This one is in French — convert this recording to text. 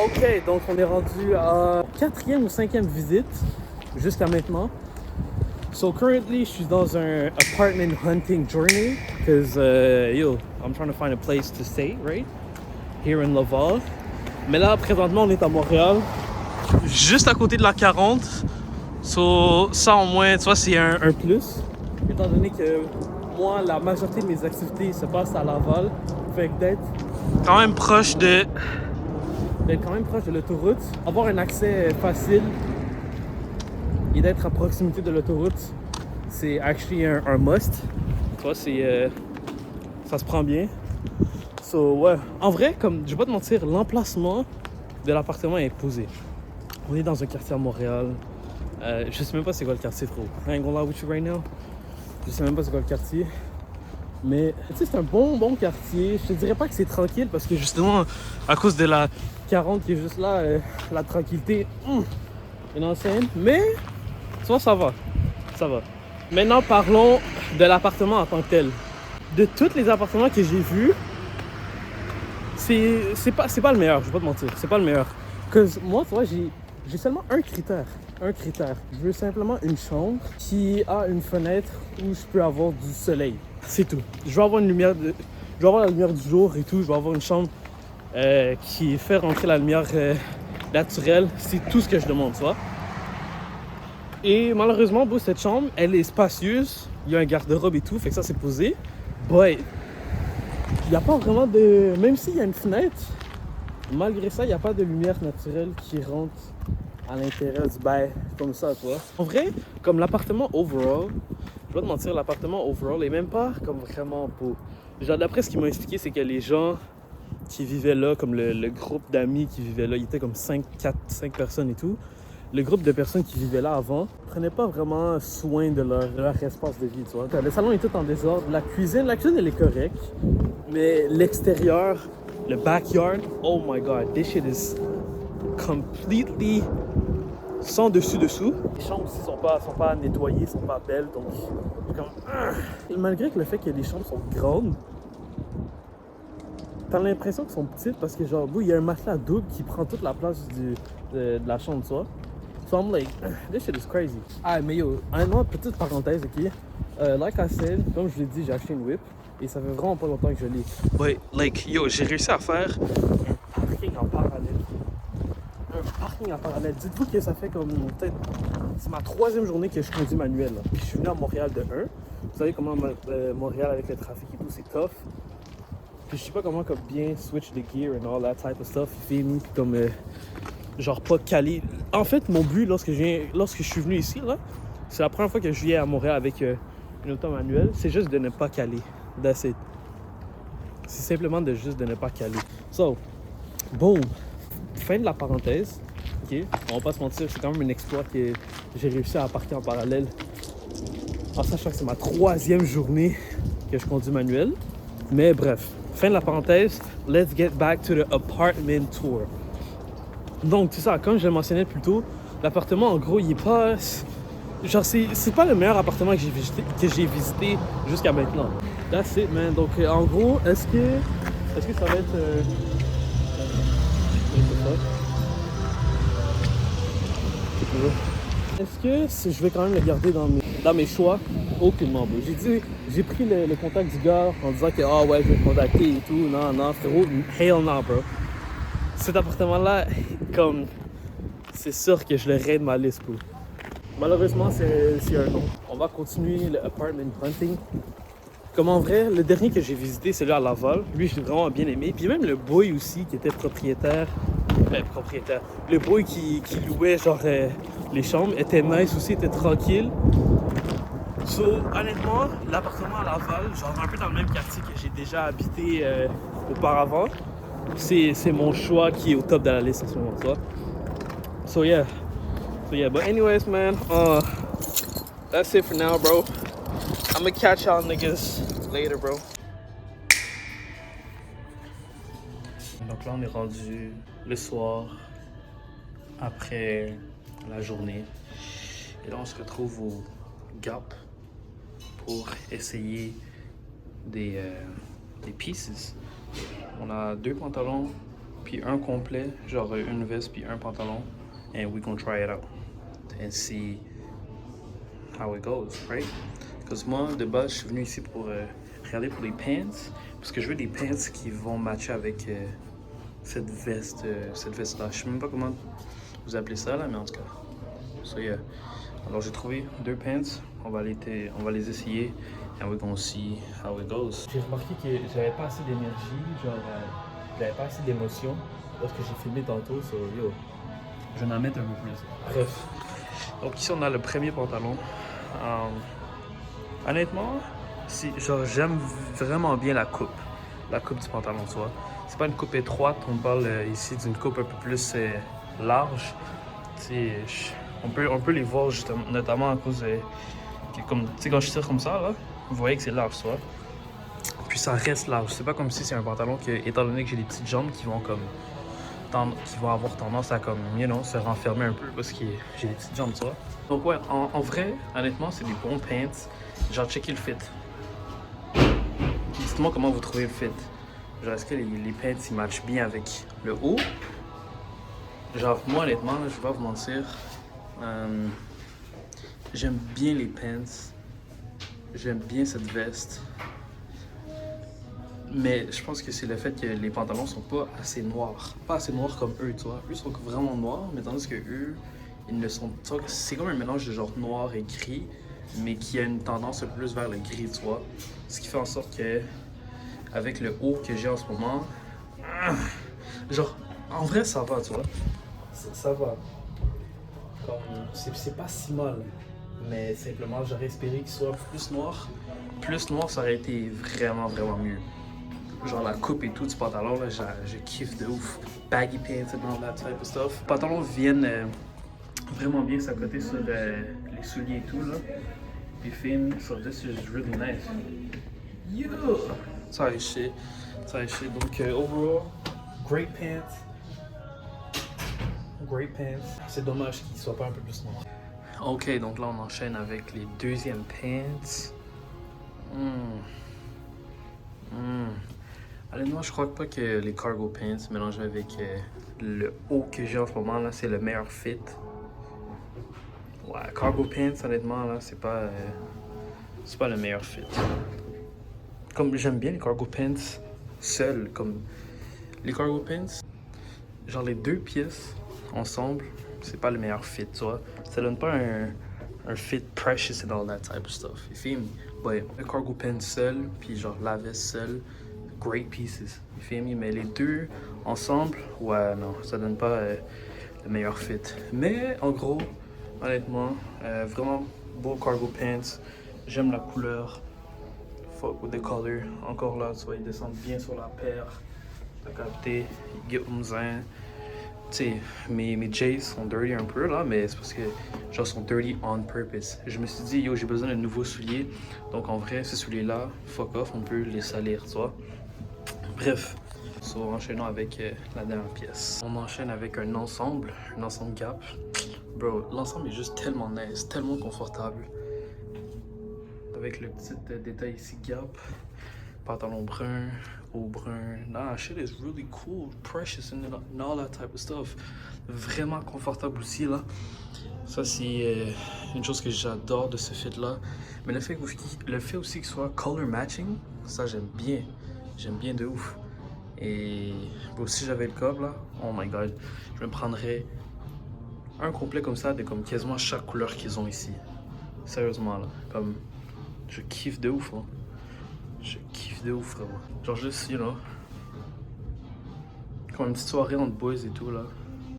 Ok, donc on est rendu à 4e ou 5e visite jusqu'à maintenant. So currently, je suis dans un apartment hunting journey because I'm trying to find a place to stay, right? Here in Laval. Mais là, présentement, on est à Montréal, juste à côté de la 40. So, ça au moins, tu vois, c'est un plus. Étant donné que moi, la majorité de mes activités se passent à Laval, fait que d'être quand même proche de l'autoroute, avoir un accès facile et d'être à proximité de l'autoroute, c'est actually un must. Tu vois, ça se prend bien. So, ouais. En vrai, comme je vais pas te mentir, l'emplacement de l'appartement est posé. On est dans un quartier à Montréal. Je sais même pas c'est quoi le quartier, frérot. I ain't gonna lie with you right now. Je sais même pas c'est quoi le quartier. Mais tu sais, c'est un bon quartier. Je te dirais pas que c'est tranquille parce que justement, à cause de la 40 qui est juste là, la tranquillité est ancienne. Mais tu vois, ça va. Ça va. Maintenant, parlons de l'appartement en tant que tel. De tous les appartements que j'ai vus, c'est pas le meilleur, je vais pas te mentir. C'est pas le meilleur. Parce que moi, tu vois, j'ai seulement un critère. Un critère. Je veux simplement une chambre qui a une fenêtre où je peux avoir du soleil. C'est tout. Je veux avoir je veux avoir la lumière du jour et tout. Je veux avoir une chambre qui fait rentrer la lumière naturelle. C'est tout ce que je demande, tu vois. Et malheureusement, cette chambre, elle est spacieuse. Il y a un garde-robe et tout, fait que ça, c'est posé. But, il n'y a pas vraiment de... Même s'il y a une fenêtre, malgré ça, il n'y a pas de lumière naturelle qui rentre à l'intérieur du bail comme ça, tu vois. En vrai, comme l'appartement overall, je vais te mentir, l'appartement overall est même pas comme vraiment beau. Genre, d'après ce qu'ils m'ont expliqué, c'est que les gens qui vivaient là, comme le groupe d'amis qui vivaient là, il était comme 5 personnes et tout. Le groupe de personnes qui vivaient là avant prenaient pas vraiment soin de leur espace de vie, tu vois. Le salon est tout en désordre. La cuisine, elle est correcte. Mais l'extérieur, le backyard, oh my god, this shit is completely sans dessus-dessous. Les chambres aussi sont pas nettoyées, sont pas belles, donc comme... Malgré que le fait que les chambres sont grandes, t'as l'impression qu'elles sont petites parce que genre, il y a un matelas double qui prend toute la place de la chambre, tu vois. So I'm like, this shit is crazy. Ah, mais yo, petite parenthèse, ok? Like I said, comme je l'ai dit, j'ai acheté une whip et ça fait vraiment pas longtemps que je l'ai. Ouais, like, yo, j'ai réussi à faire un parking en parallèle. Un parking en parallèle. Dites-vous que ça fait comme peut-être. C'est ma 3e journée que je conduis manuel. Là. Puis je suis venu à Montréal de 1. Vous savez comment Montréal avec le trafic et tout, c'est tough. Puis je sais pas comment comme bien switch the gear and all that type of stuff. Puis comme. Genre pas calé. En fait, mon but lorsque je suis venu ici, là, c'est la première fois que je viens à Montréal avec une auto manuelle, c'est juste de ne pas caler. That's it. C'est simplement juste de ne pas caler. So, boom. Fin de la parenthèse. Ok, on va pas se mentir, c'est quand même un exploit que j'ai réussi à parquer en parallèle. En sachant que c'est ma 3e journée que je conduis manuel. Mais bref, fin de la parenthèse. Let's get back to the apartment tour. Donc, c'est ça, comme je le mentionnais plus tôt, l'appartement, en gros, il est pas... Genre, c'est pas le meilleur appartement que j'ai visité jusqu'à maintenant. That's it, man. Donc, en gros, est-ce que ça va être... Est-ce que je vais quand même le garder dans mes choix? Aucunement, bro. J'ai pris le contact du gars en disant que, ah ouais, je vais le contacter et tout. Non, frérot, hell no, bro. Cet appartement-là, comme, c'est sûr que je le raide ma liste, bro. Malheureusement, c'est un non. On va continuer le apartment hunting. Comme en vrai, le dernier que j'ai visité, c'est là à Laval. Lui, j'ai vraiment bien aimé. Puis même le boy aussi, qui était propriétaire. Le boy qui louait genre les chambres était nice aussi, était tranquille. So, honnêtement, l'appartement à Laval, genre un peu dans le même quartier que j'ai déjà habité auparavant, c'est mon choix qui est au top de la liste en ce moment, tu vois. So yeah, but anyways, man, that's it for now, bro. I'm gonna catch y'all niggas later, bro. Donc là, on est rendu le soir, après la journée. Et là, on se retrouve au Gap pour essayer des pieces. On a 2 pantalons puis un complet, genre une veste puis un pantalon. And we gonna try it out and see how it goes, right? Parce que moi, de base, je suis venu ici pour regarder pour des pants, parce que je veux des pants qui vont matcher avec cette veste-là. Je sais même pas comment vous appelez ça là, mais en tout cas. So yeah. Alors j'ai trouvé deux pants, on va les essayer, and we're gonna see how it goes. J'ai remarqué que j'avais pas assez d'énergie, genre j'avais pas assez d'émotion lorsque j'ai filmé tantôt, so yo, je vais en mettre un peu plus. Bref. Donc ici on a le premier pantalon. Honnêtement, genre j'aime vraiment bien la coupe du pantalon, tu vois. C'est pas une coupe étroite, on parle ici d'une coupe un peu plus large. On peut les voir justement, notamment à cause de, comme, tu sais, quand je tire comme ça là, vous voyez que c'est large, tu vois. Puis ça reste large. C'est pas comme si c'est un pantalon que, étant donné que j'ai des petites jambes qui vont comme qui vont avoir tendance à comme, se renfermer un peu parce que j'ai des petites jambes, tu vois. Donc ouais, en vrai, honnêtement, c'est des bons pants. Genre, checkez le fit. Dites-moi comment vous trouvez le fit. Genre, est-ce que les pants, ils matchent bien avec le haut? Genre, moi, honnêtement, là, je vais pas vous mentir. J'aime bien les pants. J'aime bien cette veste. Mais je pense que c'est le fait que les pantalons sont pas assez noirs. Pas assez noirs comme eux, tu vois. Eux sont vraiment noirs, mais tandis que eux, ils ne sont pas. C'est comme un mélange de genre noir et gris, mais qui a une tendance un peu plus vers le gris, tu vois. Ce qui fait en sorte que, avec le haut que j'ai en ce moment, genre, en vrai, ça va, tu vois. Ça va. C'est pas si mal. Mais simplement, j'aurais espéré qu'il soit plus noir. Plus noir, ça aurait été vraiment, vraiment mieux. Genre la coupe et tout du pantalon, là, je kiffe de ouf. Baggy pants and all that type of stuff. Les pantalons viennent vraiment bien s'accoter sur les souliers et tout, là. Puis film, so this is really nice. Yo! Sorry shit. Donc, overall, great pants. Great pants. C'est dommage qu'ils soient pas un peu plus noirs. Ok, donc là on enchaîne avec les deuxièmes pants. Honnêtement, je crois pas que les cargo pants mélangés avec le haut que j'ai en ce moment là, c'est le meilleur fit. Ouais, cargo pants, honnêtement là, c'est pas le meilleur fit. Comme j'aime bien les cargo pants seuls, comme les cargo pants, genre les deux pièces ensemble, c'est pas le meilleur fit, tu vois. Ça donne pas un fit precious and all that type of stuff. You feel me? But le cargo pants seul, puis genre la veste seule, great pieces. You feel me? Mais les deux ensemble, ouais, non, ça donne pas le meilleur fit. Mais en gros, honnêtement, vraiment beau cargo pants. J'aime la couleur. Fuck with the color. Encore là, tu vois, ils descendent bien sur la paire. T'as capté, ils get tu sais, mes J's sont dirty un peu là, mais c'est parce que genre sont dirty on purpose. Je me suis dit, yo, j'ai besoin de nouveaux souliers. Donc en vrai, ces souliers-là, fuck off, on peut les salir, tu vois. Bref, enchaînons avec la dernière pièce. On enchaîne avec un ensemble Gap. Bro, l'ensemble est juste tellement nice, tellement confortable. Avec le petit détail ici Gap. Pantalon brun, haut brun. Nah, shit is really cool, precious and all that type of stuff. Vraiment confortable aussi là. Ça c'est une chose que j'adore de ce fit là. Mais le fait aussi qu'il soit color matching, ça j'aime bien. J'aime bien de ouf. Et bon, si j'avais le cob là, oh my god, je me prendrais un complet comme ça de comme quasiment chaque couleur qu'ils ont ici. Sérieusement là, comme je kiffe de ouf hein. Je kiffe de ouf vraiment. Genre juste, you know, comme une petite soirée entre boys et tout là.